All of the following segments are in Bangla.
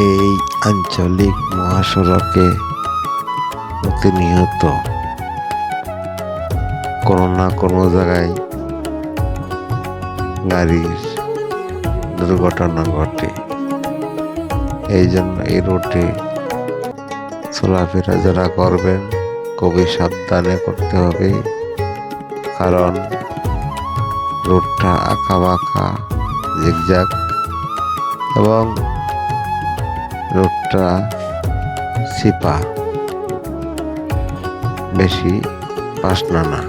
এই আঞ্চলিক মহাসড়কে প্রতিনিয়ত কোনো না কোনো জায়গায় গাড়ির দুর্ঘটনা ঘটে। এই জন্য এই রোডে চলাফেরা যারা করবেন খুবই সাবধানে করতে হবে, কারণ রোডটা আঁকা বাঁকা জিগজ্যাগ এবং রোডটা চিপা, বেশি পাশনা না।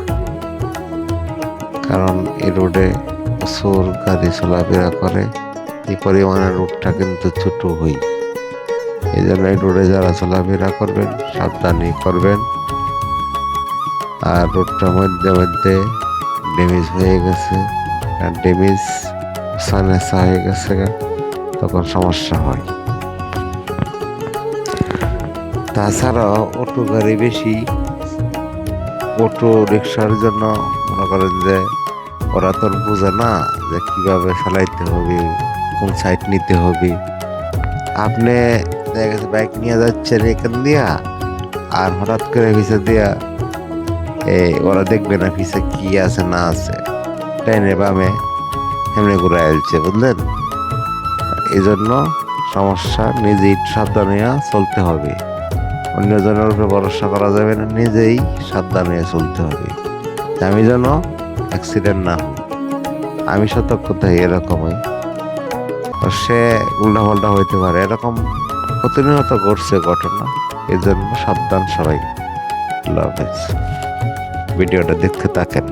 কারণ এই রোডে প্রচুর গাড়ি চলাফেরা করে, এই পরিমাণে রোডটা কিন্তু ছোট হই। এই জন্য এই রোডে যারা চলাফেরা করবেন সাবধানে করবেন। আর রোডটার মধ্যে মধ্যে ড্যামেজ হয়ে গেছে, ড্যামেজ সানেসা হয়ে গেছে, তখন সমস্যা হয়। তাছাড়াও অটো গাড়ি বেশি, অটো রিক্সার জন্য মনে করেন যে ওরা তো বোঝে না যে কিভাবে চালাইতে হবে, কোন সাইড নিতে হবে। আপনি দেখা গেছে বাইক নিয়ে যাচ্ছেন এখান দিয়া, আর হঠাৎ করে পিছে দিয়া ওরা দেখবে না পিছে কি আছে না আছে, ট্রেনে বামে এমনি ঘুরে আসছে, বুঝলেন? এই জন্য সমস্যা, নিজেই সাবধানে চলতে হবে। অন্যজনের উপরে ভরসা করা যাবে না, নিজেই সাবধানে চলতে হবে, আমি যেন অ্যাক্সিডেন্ট না হয়। আমি সতর্ক থাকি এরকমই, সে উল্টাপাল্টা হইতে পারে, এরকম প্রতিনিয়ত ঘটছে ঘটনা। এই জন্য সাবধান সবাই। আল্লাহ হাফেজ। ভিডিওটা দেখতে থাকেন।